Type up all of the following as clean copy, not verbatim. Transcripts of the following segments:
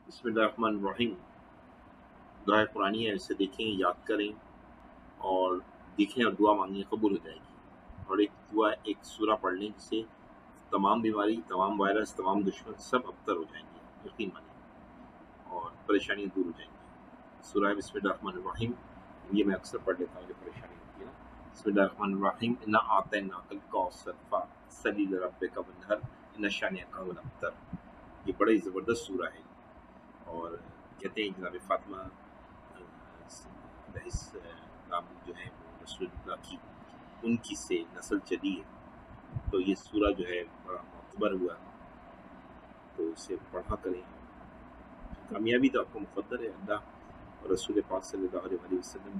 बिस्मिल्लाहिर्रहमानिर्रहीम। दुआ कुरानी है, इसे देखें, याद करें और देखें और दुआ मांगें, कबूल हो जाएगी। और एक दुआ, एक सूरा पढ़ लें जिससे तमाम बीमारी, तमाम वायरस, तमाम दुश्मन सब अबतर हो जाएंगे, यकीन मानिए, और परेशानियाँ दूर हो जाएंगी। सूरा बिस्मिल्लाहिर्रहमानिर्रहीम, ये मैं अक्सर पढ़ लेता हूँ जो परेशानी होती है ना। बिस्मिल्लाहिर्रहमानिर्रहीम, इन्ना आतैनाकल कौसर फसल्लि लिरब्बिका वन्हर, इन्ना शानिअका हुवल अबतर। ये बड़ा ही ज़बरदस्त सूरा है। और कहते हैं जनाब फातिमा नाम जो है वो रसूलुल्लाह की उनकी से नस्ल चली है, तो ये सूरा जो है बड़ा मोतबर हुआ, तो इसे पढ़ा करें। कामयाबी तो आपको मुक़द्दर है, अल्लाह और रसूल पाक सल्लल्लाहु अलैहि वसल्लम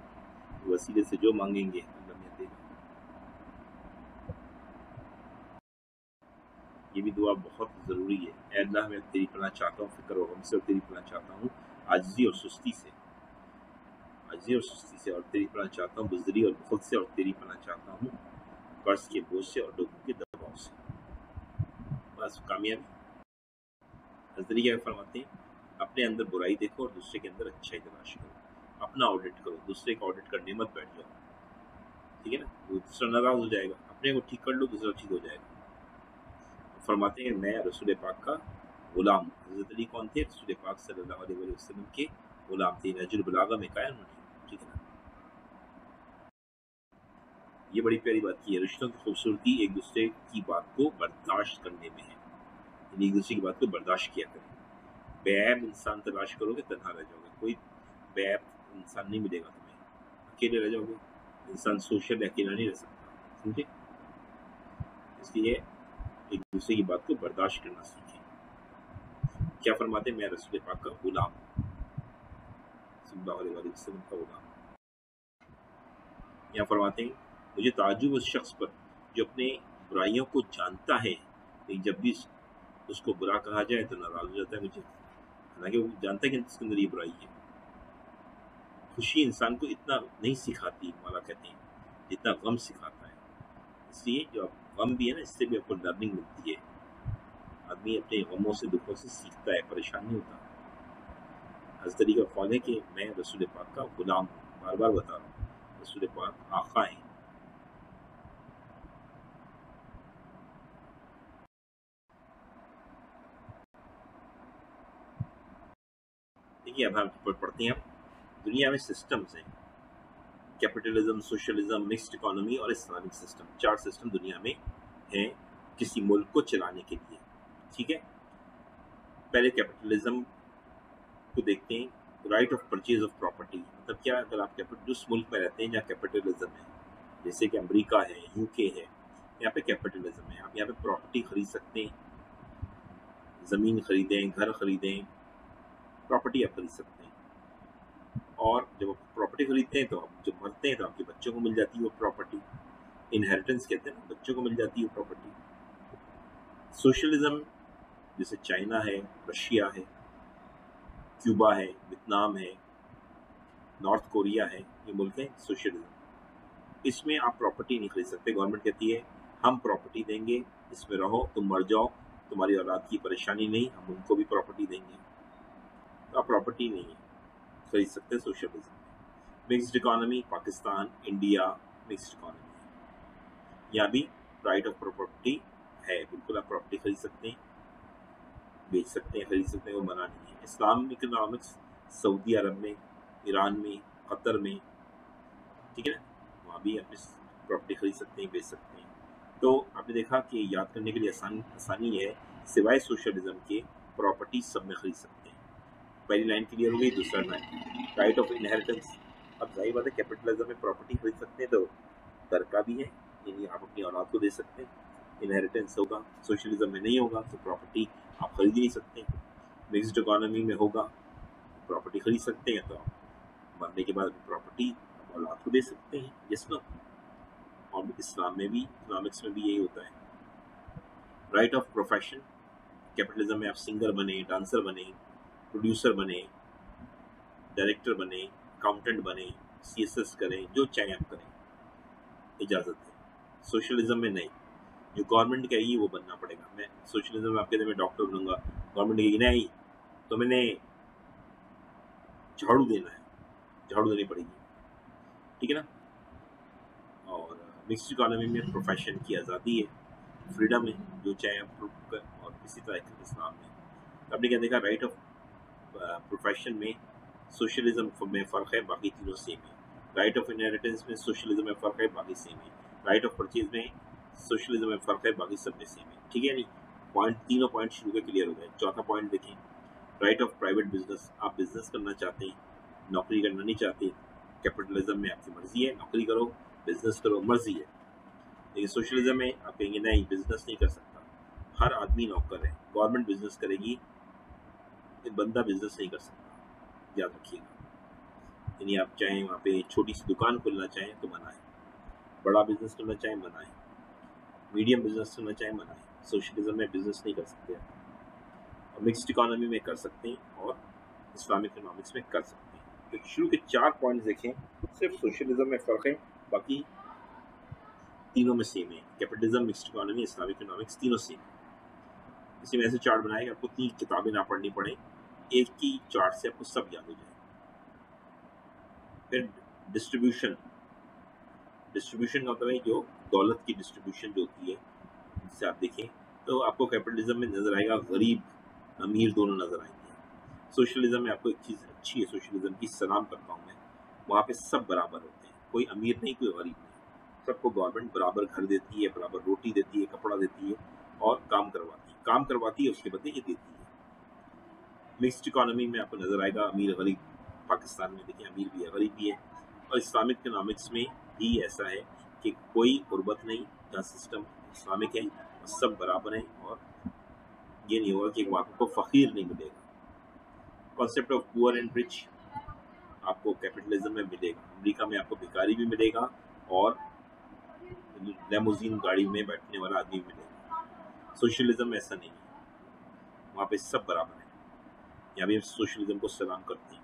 के वसीले से जो मांगेंगे अल्लाह में देगा। ये भी दुआ बहुत ज़रूरी है। ऐ अल्लाह, मैं तेरी पनाह चाहता हूँ फ़िक्र और गम से, और तेरी पनाह चाहता हूँ आजिज़ी और सुस्ती से, और तेरी पनाह चाहता हूँ बुज़दिली और बुख़ल से, और तेरी पनाह चाहता हूँ कर्ज़ के बोझ से और लोगों के दबाव से। बस कामयाबी। हज़रत क्या फरमाते हैं, अपने अंदर बुराई देखो और दूसरे के अंदर अच्छाई तलाश करो। अपना ऑडिट करो, दूसरे का ऑडिट करने मत बैठ जाओ, ठीक है ना। वो दूसरा नाराज़ हो जाएगा, अपने को ठीक कर लो, दूसरा ठीक हो जाएगा। फरमाते हैं मैं रसूल पाक का गुलाम हूँ। हज़रत अली कौन थे? रसूल पाक सल्लल्लाहु अलैहि वसल्लम के गुलाम थे। नहजुल बलागा में कहा उन्होंने, ठीक है ना। ये बड़ी प्यारी बात की है, रिश्तों की खूबसूरती एक दूसरे की बात को बर्दाश्त करने में है, यानी एक दूसरे की बात को बर्दाश्त किया करें। बेऐब इंसान तलाश करोगे तन्हा रह जाओगे, कोई बेऐब इंसान नहीं मिलेगा तुम्हें, अकेले रह जाओगे। इंसान सोशल अकेला नहीं रह सकता, समझे। इसलिए एक दूसरे की बात को बर्दाश्त करना सीखें। क्या फरमाते, मैं रसूल पाक का गुलाम सल्लल्लाहु अलैहि वसल्लम का गुलाम। यहाँ फरमाते हैं, मुझे ताज्जुब उस शख्स पर जो अपने बुराइयों को जानता है, लेकिन जब भी उसको बुरा कहा जाए तो नाराज हो जाता है मुझे, हालांकि वो जानता है कि इसके अंदर ये बुराई है। खुशी इंसान को इतना नहीं सिखाती, मौला कहते हैं, जितना गम सिखाता है। इसलिए जो गम भी है ना, इससे भी आपको लर्निंग मिलती है। आदमी अपने गमों से, दुखों से सीखता है, परेशान नहीं होता। हज़रत अली का कौल है कि मैं रसूल पाक का गुलाम हूँ, बार बार बता रहा हूँ, रसूल पाक आका हैं। देखिए अब हम पढ़ते हैं, दुनिया में सिस्टम्स हैं, कैपिटलिज्म, सोशलिज्म, मिक्स्ड इकोनॉमी और इस्लामिक सिस्टम। 4 सिस्टम दुनिया में हैं किसी मुल्क को चलाने के लिए, ठीक है। पहले कैपिटलिज्म को देखते हैं। Right of purchase of property, मतलब क्या, अगर आप जिस मुल्क में रहते हैं जहाँ कैपिटलिज्म है, जैसे कि अमेरिका है, यूके है, यहाँ पे कैपिटलिज्म है। आप यहाँ पे प्रॉपर्टी खरीद सकते हैं, ज़मीन खरीदें, घर खरीदें, प्रॉपर्टी आप खरीद सकते हैं। और जब आप प्रॉपर्टी खरीदते हैं तो आप जब मरते हैं तो आपके बच्चों को मिल जाती है वो प्रॉपर्टी, इनहेरिटेंस कहते हैं ना, बच्चों को मिल जाती है वो प्रॉपर्टी। सोशलिज्म जैसे चाइना है, रशिया है, क्यूबा है, वियतनाम है, नॉर्थ कोरिया है, ये मुल्क हैं सोशलिज्म। इसमें आप प्रॉपर्टी नहीं खरीद सकते। गवर्नमेंट कहती है हम प्रॉपर्टी देंगे, इसमें रहो, तुम मर जाओ, तुम्हारी औलाद की परेशानी नहीं, हम उनको भी प्रॉपर्टी देंगे, तो आप प्रॉपर्टी नहीं खरीद सकते socialism. Mixed economy, Pakistan, India mixed economy है, यहाँ भी राइट ऑफ प्रॉपर्टी है, बिल्कुल आप प्रॉपर्टी खरीद सकते हैं, बेच सकते हैं, खरीद सकते हैं, वो मना नहीं है। इस्लामिक इकोनॉमिक्स सऊदी अरब में, ईरान में, कतर में, ठीक है ना, वहाँ भी आप प्रॉपर्टी खरीद सकते हैं, बेच सकते हैं। तो आपने देखा कि याद करने के लिए आसानी है, सिवाय सोशलिज्म के प्रॉपर्टी सब में खरीद सकते हैं। पहली लाइन क्लियर हो गई। दूसरा लाइन, राइट ऑफ इनहेरिटेंस। अब जाहिर बात है कैपिटलिज्म में प्रॉपर्टी खरीद सकते हैं तो घर का भी है, यानी आप अपनी औलाद को दे सकते हैं, इनहेरिटेंस होगा। सोशलिज्म में नहीं होगा तो प्रॉपर्टी आप खरीद ही नहीं सकते। मिक्स्ड इकोनॉमी में होगा, प्रॉपर्टी खरीद सकते हैं, तो मरने के बाद प्रॉपर्टी औलाद को दे सकते हैं, यस नो। और इस्लाम में भी, इकोनॉमिक्स में भी यही होता है। राइट ऑफ प्रोफेशन, कैपिटलिज्म में आप सिंगर बने, डांसर बने, प्रोड्यूसर बने, डायरेक्टर बने, अकाउंटेंट बने, सीएसएस करें, जो चाहे आप करें, इजाज़त है। सोशलिज्म में नहीं, जो गवर्नमेंट कहेगी वो बनना पड़ेगा। मैं सोशलिज्म में आपके मैं डॉक्टर बनूंगा, गवर्नमेंट कहेगी नहीं तो मैंने झाड़ू देना है, झाड़ू देनी पड़ेगी, ठीक है ना। और मिक्स्ड इकोनॉमी में प्रोफेशन की आज़ादी है, फ्रीडम है, जो चाहे अप्रूव कर, और इसी तरह के इस्लाम में आपने क्या देखा, राइट ऑफ प्रोफेशन में सोशलिज्म में फ़र्क है, बाकी तीनों सेम है। राइट ऑफ इनहेरिटेंस में सोशलिज्म में फ़र्क है, बाकी सेम है। राइट ऑफ परचेज में सोशलिज्म में फ़र्क है, बाकी सब में सेम है, ठीक है। नहीं पॉइंट, तीनों पॉइंट शुरू के क्लियर हो गए। चौथा पॉइंट देखें, राइट ऑफ प्राइवेट बिजनेस, आप बिजनेस करना चाहते हैं, नौकरी करना नहीं चाहते। कैपिटलिज्म में आपकी मर्जी है, नौकरी करो, बिजनेस करो, मर्जी है। लेकिन सोशलिज्म में आप कहेंगे नहीं, बिजनेस नहीं कर सकता, हर आदमी नौकर है, गवर्नमेंट बिजनेस करेगी, एक बंदा बिजनेस नहीं कर सकता, याद रखिएगा। यानी आप चाहें वहाँ पे छोटी सी दुकान खोलना चाहें तो मना है, बड़ा बिजनेस करना चाहें मना है, मीडियम बिजनेस करना चाहें मना है। सोशलिज्म में बिजनेस नहीं कर सकते, और मिक्स्ड इकोनॉमी में कर सकते हैं, और इस्लामिक इकोनॉमिक्स में कर सकते हैं। तो शुरू के 4 पॉइंट्स देखें, सिर्फ सोशलिज्म में फ़र्क है, बाकी तीनों में सेम है। Capitalism, mixed economy, Islamic economics तीनों सेम है। इसी में ऐसे चार्ट बनाए कि आपको 3 किताबें ना पढ़नी पड़े, एक ही चार्ट से आपको सब याद हो जाए। फिर डिस्ट्रीब्यूशन का मतलब है जो दौलत की डिस्ट्रीब्यूशन जो होती है, जिससे आप देखें तो आपको कैपिटलिज्म में नजर आएगा गरीब अमीर दोनों नजर आएंगे। सोशलिज्म में आपको एक चीज़ अच्छी है सोशलिज्म की, सलाम करता हूँ मैं, वहाँ पे सब बराबर होते हैं, कोई अमीर नहीं, कोई गरीब नहीं, सबको गवर्नमेंट बराबर घर देती है, बराबर रोटी देती है, कपड़ा देती है, और काम करवाती है, उसके बदले ये देती है। मिक्स्ड इकोनॉमी में आपको नजर आएगा अमीर गरीब, पाकिस्तान में देखिए अमीर भी है, गरीब भी है। और इस्लामिक इकोनॉमिक्स में भी ऐसा है कि कोई गुर्बत नहीं, जहाँ सिस्टम इस्लामिक है और सब बराबर हैं, और ये नहीं होगा कि आपको फ़कीर नहीं मिलेगा। Concept of poor and rich आपको कैपिटलिज्म में मिलेगा, अमेरिका में आपको भिखारी भी मिलेगा, और लेमोजीन गाड़ी में बैठने वाला आदमी मिलेगा। सोशलिज्म में ऐसा नहीं है, वहाँ पे सब बराबर है, यहाँ भी सोशलिज्म को सलाम करते हैं।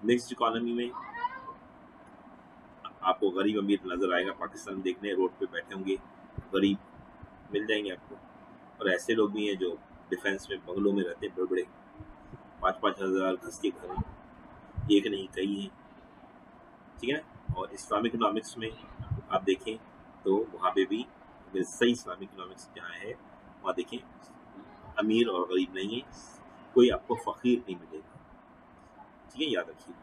मिक्स्ड इकोनॉमी में आपको गरीब अमीर नजर आएगा, पाकिस्तान देखने रोड पे बैठे होंगे, गरीब मिल जाएंगे आपको, और ऐसे लोग भी हैं जो डिफेंस में बंगलों में रहते हैं, बड़े बड़े 5-5 हज़ार गज के घर हैं, एक नहीं कई हैं, ठीक है ना। और इस्लामिक इकोनॉमिक्स में आप देखें तो वहाँ पे भी सही इस्लामिक इकोनॉमिक्स जहाँ है वहाँ देखें अमीर और गरीब नहीं है, कोई आपको फ़कीर नहीं मिलेगा, ठीक है, याद रखिए।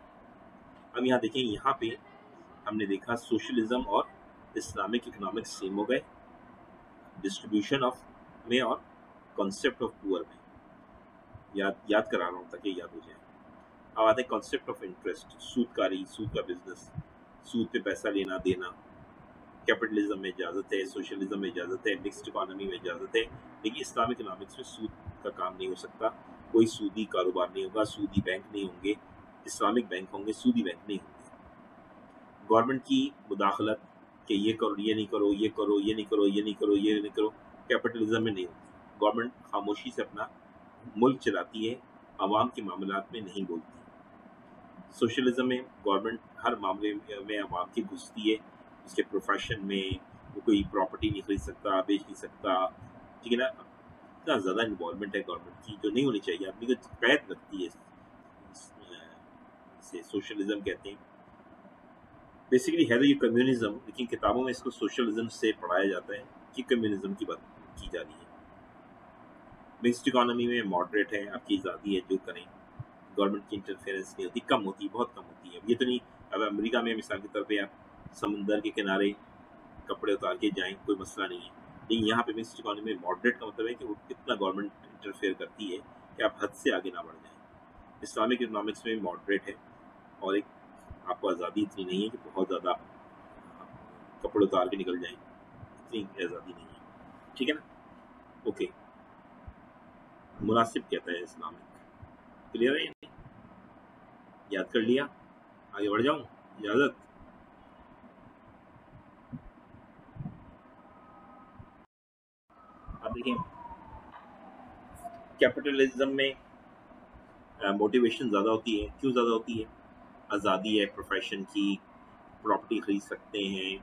अब यहाँ देखें, यहाँ पे हमने देखा सोशलिज्म और इस्लामिक इकोनॉमिक्स सेम हो गए, डिस्ट्रीब्यूशन ऑफ में और कॉन्सेप्ट ऑफ पुअर में। याद करा रहा हूँ ताकि याद हो जाए। अब आते हैं कॉन्सेप्ट ऑफ इंटरेस्ट, सूदकारी, सूद का बिजनेस, सूद पे पैसा लेना देना। कैपिटलिज्म में इजाज़त है, सोशलिज्म में इजाज़त है, मिक्स्ड इकोनॉमी में इजाज़त है, लेकिन इस्लामिक इकोनॉमिक्स में सूद का काम नहीं हो सकता, कोई सूदी कारोबार नहीं होगा, सूदी बैंक नहीं होंगे, इस्लामिक बैंक होंगे, सूदी बैंक नहीं होंगे। गवर्नमेंट की मुदाखलत कि ये करो, ये नहीं करो, ये करो, ये नहीं करो, ये नहीं करो, ये नहीं करो, कैपिटलिज्म में नहीं होती। गवर्नमेंट खामोशी से अपना मुल्क चलाती है, आवाम के मामलात में नहीं बोलती। सोशलिज्म में गवर्नमेंट हर मामले में आवाम की घुसती है, उसके प्रोफेशन में वो कोई प्रॉपर्टी नहीं खरीद सकता, बेच नहीं सकता, ठीक है ना। इतना ज़्यादा इन्वॉल्वमेंट है गवर्नमेंट की जो नहीं होनी चाहिए, आदमी को कैद रखती है, इसे सोशलिज्म कहते हैं। बेसिकली है तो ये कम्युनिज्म, लेकिन किताबों में इसको सोशलिज्म से पढ़ाया जाता है कि कम्युनिज्म की बात की जा रही है। मिक्स्ड इकोनॉमी में मॉडरेट है, आपकी आज़ादी है, जो करें, गवर्नमेंट की इंटरफेरेंस नहीं होती, कम होती है, बहुत कम होती है। ये तो नहीं अब अमेरिका में मिसाल के तौर पे आप समुंदर के किनारे कपड़े उतार के जाएं, कोई मसला नहीं है, लेकिन यहाँ पे मिक्स्ड इकोनॉमी में मॉडरेट का मतलब है कि वो कितना गवर्नमेंट इंटरफेयर करती है कि आप हद से आगे ना बढ़ जाएँ। इस्लामिक इकोनॉमिक्स में मॉडरेट है, और एक आपको आज़ादी इतनी नहीं है कि बहुत ज़्यादा कपड़े उतार के निकल जाएं, इतनी आज़ादी नहीं है, ठीक है ना। ओके, मुनासिब कहता है इस्लामिक, क्लियर है, याद कर लिया, आगे बढ़ जाऊं, इजाज़त। अब देखिए, कैपिटलिज्म में मोटिवेशन ज़्यादा होती है, क्यों ज़्यादा होती है, आज़ादी है प्रोफेशन की, प्रॉपर्टी खरीद सकते हैं,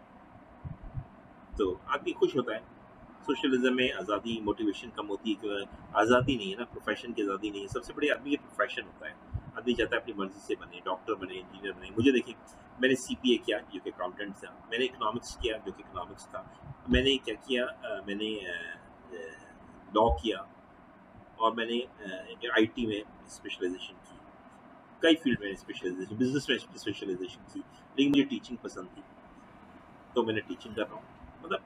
तो आदमी खुश होता है। सोशलिज्म में आज़ादी, मोटिवेशन कम होती है, क्यों, आज़ादी नहीं है ना, प्रोफेशन की आज़ादी नहीं है। सबसे बड़ी आदमी ये प्रोफेशन होता है, आदमी चाहता है अपनी मर्जी से बने, डॉक्टर बने, इंजीनियर बने। मुझे देखिए, मैंने CPA किया जो कि अकाउंटेंट था, मैंने इकोनॉमिक्स किया जो कि इकोनॉमिक्स था, मैंने क्या किया, मैंने लॉ किया, और मैंने IT में स्पेशलाइजेशन की, कई फील्ड में स्पेशलाइजेशन, बिजनेस में स्पेशलाइजेशन की, लेकिन मुझे टीचिंग पसंद थी तो मैंने टीचिंग कर रहा हूँ। मतलब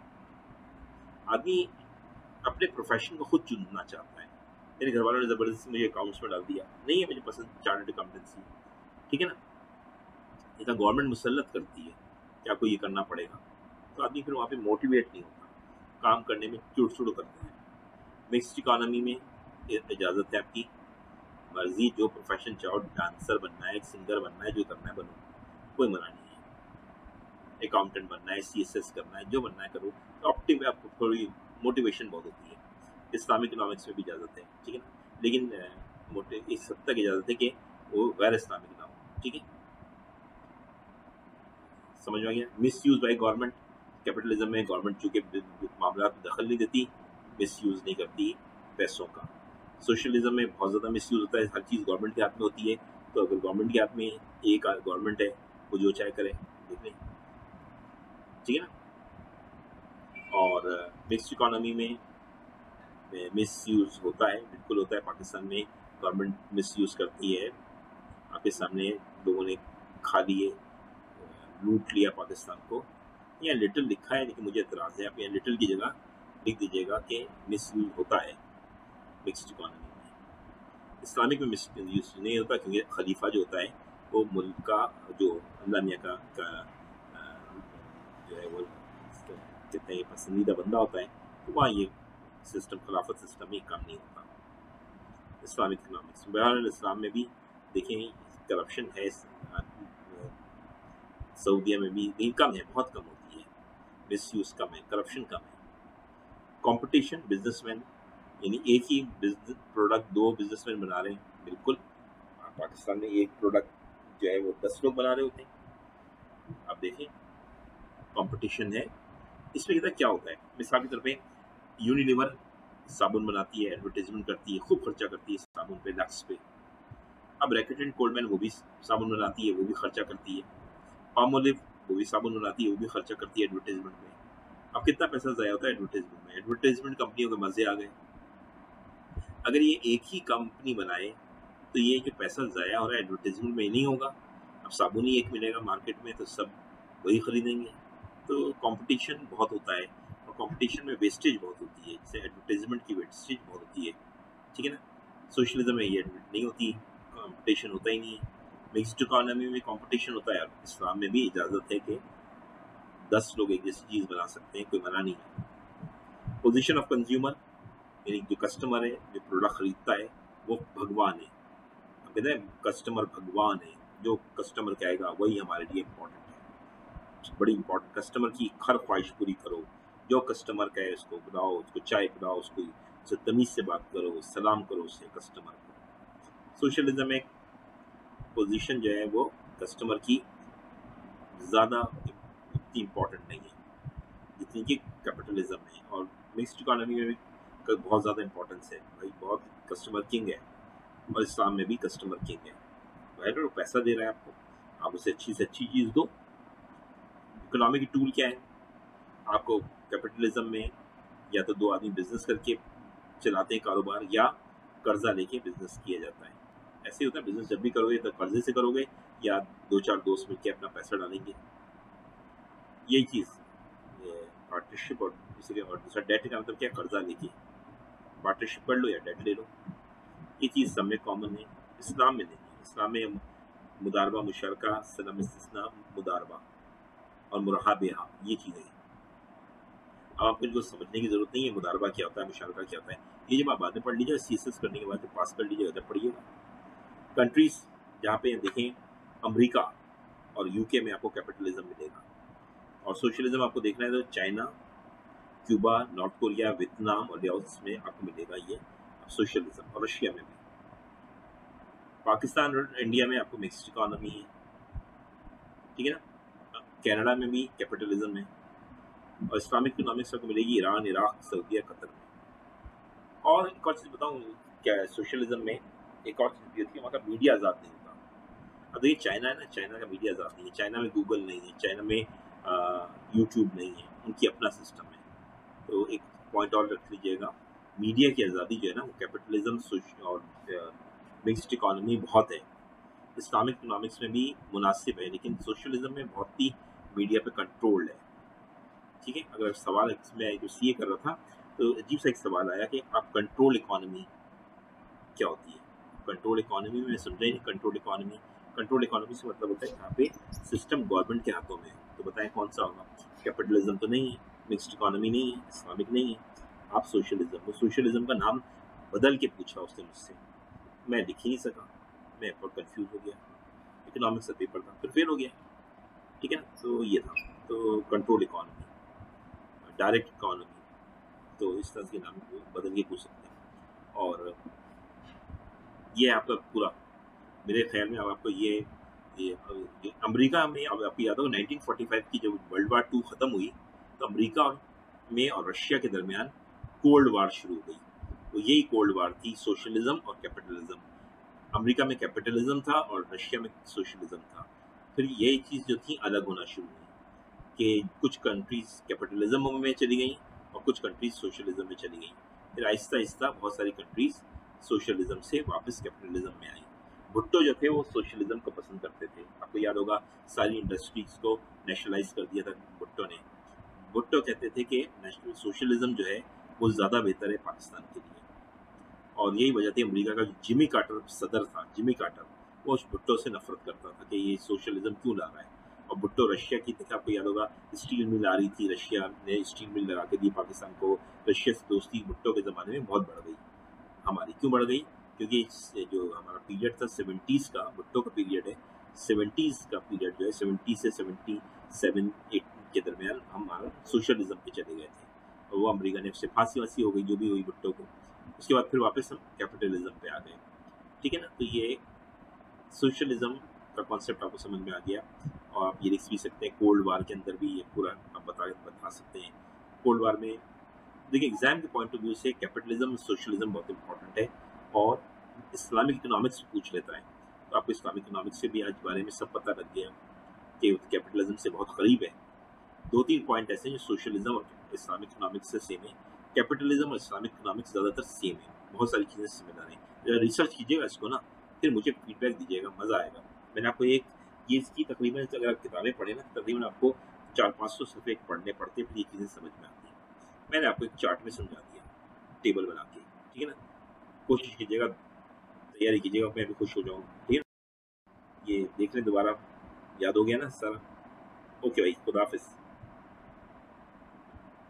आदमी अपने प्रोफेशन को खुद चुनना चाहता है। मेरे घर वालों ने ज़बरदस्ती मुझे अकाउंट्स में डाल दिया, नहीं है मुझे पसंद चार्टर्ड अकाउंटेंसी, ठीक है ना। इतना गवर्नमेंट मुसल्लत करती है कि आपको ये करना पड़ेगा, तो आदमी फिर वहाँ पे मोटिवेट नहीं होता, काम करने में चिड़चिड़ करता है। मिक्स्ड इकोनॉमी में इजाज़त है आपकी मर्जी, जो प्रोफेशन चाहो, डांसर बनना है, सिंगर बनना है, जो करना है बनो, कोई मना नहीं है। अकाउंटेंट बनना है, CSS करना है, जो बनना है करो। तो ऑप्टिम आपको थोड़ी मोटिवेशन बहुत होती है। इस्लामिक इकोनॉमिक्स में भी इजाज़त है, ठीक है ना, लेकिन इस हद तक इजाज़त है कि वो गैर इस्लामिक ना हो, ठीक है। समझ में आ गया। Miss use by government, capitalism में गवर्नमेंट चूँकि मामला में दखल नहीं देती, मिस यूज़ नहीं करती पैसों का। सोशलिज्म में बहुत ज़्यादा मिस यूज़ होता है, हर चीज़ गवर्नमेंट के हाथ में होती है, तो अगर गवर्नमेंट के हाथ में एक गवर्नमेंट है, वो जो चाहे करे, देख लें, ठीक है ना। और मिक्स्ड इकोनॉमी में मिस यूज़ होता है, बिल्कुल होता है। पाकिस्तान में गवर्नमेंट मिस यूज़ करती है, आपके सामने लोगों ने खा लिए, लूट लिया पाकिस्तान को। यहाँ लिटिल लिखा है लेकिन मुझे एतराज़ है, आप यहाँ लिटिल की जगह लिख दीजिएगा कि मिस यूज़ होता है मिक्स्ड इकोनॉमी में। इस्लामिक में मिस यूज़ नहीं होता, क्योंकि खलीफा जो होता है वो मुल्क का, जो अल्लाह मियाँ का जो है वो कितने पसंदीदा बंदा होता है, तो वहाँ ये सिस्टम, खिलाफत सिस्टम में काम नहीं होता। इस्लामिक इकोनॉमिक्स बहरहाल इस्लाम में भी देखें करप्शन है, सऊदीया में भी, लेकिन कम है, बहुत कम होती है, मिस यूज़ कम है, करप्शन कम है। कंपटीशन, बिजनेसमैन, यानी एक ही बिजनेस प्रोडक्ट दो बिजनेसमैन बना रहे हैं, बिल्कुल। पाकिस्तान में एक प्रोडक्ट जो है वो 10 लोग बना रहे होते हैं। आप देखें कंपटीशन है। इसमें क्या होता है, मिसाल के तौर पे यूनिलीवर साबुन बनाती है, एडवर्टाइजमेंट करती है, खूब खर्चा करती है साबुन पे, लक्स पे। अब रैकेट एंड कोल्डमैन वो भी साबुन बनाती है, वो भी खर्चा करती है। पामोलिव वो भी साबुन बनाती है, वो भी खर्चा करती है एडवर्टाइजमेंट में। अब कितना पैसा ज़ाया होता है एडवर्टाइजमेंट में। एडवर्टाइजमेंट कंपनियों के मज़े आ गए। अगर ये एक ही कंपनी बनाए तो ये जो पैसा ज़ाया हो रहा है एडवर्टाइजमेंट में नहीं होगा। अब साबुन ही एक मिलेगा मार्केट में, तो सब वही खरीदेंगे। तो कंपटीशन बहुत होता है, और कंपटीशन में वेस्टेज बहुत होती है, जैसे एडवर्टाइजमेंट की वेस्टेज बहुत होती है, ठीक है ना। सोशलिज्म में ये नहीं होती, कंपटीशन होता ही नहीं है। मिक्स्ड इकोनॉमी में कंपटीशन होता है। इस्लाम में भी इजाज़त है कि 10 लोग एक जैसी चीज़ बना सकते हैं, कोई मना नहीं है। पोजीशन ऑफ कंज्यूमर, यानी जो कस्टमर है, जो प्रोडक्ट खरीदता है, वो भगवान है। हम कहते हैं कस्टमर भगवान है, जो कस्टमर कहेगा वही हमारे लिए इम्पोर्टेंट है, बड़ी इंपॉर्टेंट। कस्टमर की हर ख्वाहिश पूरी करो, जो कस्टमर कहे उसको बुलाओ, उसको चाय पिलाओ, उससे तमीज़ से बात करो, सलाम करो उससे कस्टमर को। सोशलिज्म में पोजीशन जो है वो कस्टमर की ज़्यादा इतनी इम्पोर्टेंट नहीं है जितनी कि कैपिटलिज्म में। और मिक्स्ड इकोनॉमी में भी बहुत ज़्यादा इम्पोर्टेंस है भाई, बहुत कस्टमर किंग है। और इस्लाम में भी कस्टमर किंग है। भाई वो पैसा दे रहा है आपको, आप उसे अच्छी से अच्छी चीज़ दो। इकोनॉमी की टूल क्या है, आपको कैपिटलिज्म में या तो दो आदमी बिजनेस करके चलाते हैं कारोबार, या कर्जा लेके बिजनेस किया जाता है। ऐसे ही होता है, बिजनेस जब भी करोगे तो कर्जे से करोगे, या 2-4 दोस्त मिलकर अपना पैसा डालेंगे। यही चीज़ पार्टनरशिप, और दूसरा डेट का मतलब क्या, कर्जा लेके पार्टनरशिप कर लो या डेट ले लो। ये चीज़ सब में कॉमन है, इस्लाम में नहीं है। इस्लाम में मुदारबा, मुशरका, सलम इस्तिस्ना, मुदारबा और मुराहबेहा, ये चीज़ें हैं। अब आपको इनको समझने की ज़रूरत नहीं है, मुदारबा क्या होता है, मुशरका क्या होता है, ये जब आप बाद में पढ़ लीजिए, CSS करने के बाद जब पास कर लीजिएगा तब पढ़िएगा। कंट्रीज़ जहाँ पे देखें, अमेरिका और UK में आपको कैपिटलिज्म मिलेगा, और सोशलिज्म आपको देखना है तो China, Cuba, north Korea, Vietnam और लाओस में आपको मिलेगा ये सोशलिज्म, और रशिया में भी। पाकिस्तान और इंडिया में आपको मिक्स्ड इकोनॉमी है, ठीक है ना। कनाडा में भी कैपिटलिज्म है, और इस्लामिक इकोनॉमिक्स आपको मिलेगी ईरान, इराक, सऊदीया, कतर में। और एक और चीज़ बताऊँ क्या है, सोशलिज्म में एक और चीज़ भी होती है, वहाँ का मीडिया आज़ाद नहीं होता। اب یہ چائنا ہے نا, چائنا کا میڈیا آزاد نہیں ہے, چائنا میں گوگل نہیں ہے, چائنا میں یوٹیوب نہیں ہے, ان کی اپنا سسٹم ہے. تو ایک پوائنٹ اور رکھ لیجیے گا, میڈیا کی آزادی جو ہے نا وہ کیپٹلزم اور مکسڈ اکانومی بہت ہے, اسلامک اکنامکس میں بھی مناسب ہے, لیکن سوشلزم میں بہت ہی میڈیا پہ کنٹرول ہے. ٹھیک ہے, اگر سوال میں جو سی اے کر رہا تھا تو عجیب سا ایک سوال آیا کہ آپ کنٹرول اکانومی کیا ہوتی ہے. کنٹرول اکانومی میں سمجھا ہی نہیں. کنٹرول اکانومی سے مطلب ہوتا ہے یہاں پہ سسٹم گورنمنٹ کے ہاتھوں میں ہے. تو بتائیں کون سا ہوگا؟ کیپٹلزم تو نہیں ہے, مکسڈ اکانومی نہیں ہے, اسلامک نہیں ہے. آپ سوشلزم, وہ سوشلزم کا نام بدل کے پوچھا اس نے مجھ سے, میں لکھ ہی نہیں سکا, میں بہت کنفیوز ہو گیا. اکنامکس کا پیپر تھا, پھر فیل ہو گیا. ٹھیک ہے نا, تو یہ تھا. تو کنٹرول اکانومی, ڈائریکٹ اکانومی, تو اس طرح کے نام کو بدل کے پوچھ سکتے ہیں. اور یہ آپ کا پورا میرے خیال میں اب آپ کو یہ امریکہ میں, اب آپ کو یاد ہو 1945 کی جب ورلڈ وار 2 ختم ہوئی تو امریکہ میں اور رشیا کے درمیان کولڈ وار شروع ہو گئی. تو یہی کولڈ وار تھی, سوشلزم اور کیپٹلزم. امریکہ میں کیپٹلزم تھا اور رشیا میں سوشلزم تھا. پھر یہی چیز جو تھی الگ ہونا شروع ہوئی کہ کچھ کنٹریز کیپٹلزم میں چلی گئیں اور کچھ کنٹریز سوشلزم میں چلی گئیں. پھر آہستہ آہستہ بہت ساری کنٹریز سوشلزم سے واپس کیپٹلزم میں آئیں. بھٹو جو تھے وہ سوشلزم کو پسند کرتے تھے. آپ کو یاد ہوگا ساری انڈسٹریز کو نیشنلائز کر دیا تھا بھٹو نے. بھٹو کہتے تھے کہ سوشلزم جو ہے وہ زیادہ بہتر ہے پاکستان کے لیے. اور یہی وجہ تھی امریکہ کا جو جمی کارٹر صدر تھا, جمی کارٹر, وہ بھٹو سے نفرت کرتا تھا کہ یہ سوشلزم کیوں لا رہا ہے. اور بھٹو رشیا کی تھی, آپ کو یاد ہوگا اسٹیل مل آ رہی تھی, رشیا نے اسٹیل مل لگا کے دی پاکستان کو. رشیا سے دوستی بھٹو کے زمانے میں بہت بڑھ گئی ہماری. کیوں بڑھ گئی؟ کیونکہ جو ہمارا پیریڈ تھا 70s کا, بھٹو کا پیریڈ ہے 70s کا پیریڈ جو ہے 70 سے 77-8 کے درمیان ہمارا سوشلزم پہ چلے گئے تھے. اور وہ امریکہ نے اس سے پھانسی واسی ہو گئی جو بھی ہوئی بھٹو کو. اس کے بعد پھر واپس ہم کیپٹلزم پہ آ گئے. ٹھیک ہے نا, تو یہ سوشلزم کا کانسیپٹ آپ کو سمجھ میں آ گیا. اور آپ یہ لکھ بھی سکتے ہیں کولڈ وار کے اندر بھی یہ پورا آپ بتا سکتے ہیں. کولڈ وار میں دیکھیں ایگزام کے پوائنٹ آف ویو سے کیپٹلزم اور سوشلزم بہت امپورٹنٹ ہے. اور اسلامک اکنامکس پوچھ لیتا ہے تو آپ کو اسلامک اکنامکس سے بھی آج بارے میں سب پتہ لگ گیا کہ کیپٹلزم سے بہت قریب ہے. 2-3 پوائنٹ ایسے ہیں جو سوشلزم اور اسلامک اکنامکس سے سیم ہے. کیپٹلزم اور اسلامک اکنامکس زیادہ تر سیم ہے, بہت ساری چیزیں سملر ہیں. ریسرچ کیجیے گا اس کو نا, پھر مجھے فیڈ بیک دیجیے گا, مزہ آئے گا. میں نے آپ کو یہ اس کی تقریباً اگر آپ کتابیں پڑھیں نا تقریباً آپ کو 400-500 صفحے پڑھنے پڑتے ہیں, پھر یہ چیزیں سمجھ میں آتی ہیں. میں نے آپ کو ایک چارٹ میں سمجھا دیا ٹیبل بنا کے. ٹھیک ہے نا, کوشش کیجیے گا, تیاری کیجیے گا, میں بھی خوش ہو جاؤں. ٹھیک ہے, یہ دیکھ لیں دوبارہ, یاد ہو گیا نا سر. اوکے بھائی, خدا حافظ.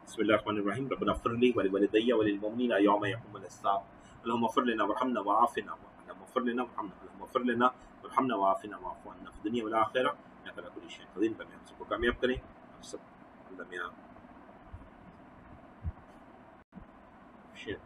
بسم الله الرحمن الرحيم. ربنا اغفر لي ولوالدي وللمؤمنين يوم يقوم الحساب. اللهم اغفر لنا وارحمنا وعافنا. اللهم اغفر لنا وارحمنا. اللهم اغفر لنا وارحمنا وعافنا واعف عنا في الدنيا والآخرة انك على كل شيء قدير. اللہ ہم سب کو کامیاب کریں. سب اللہ میں شیئر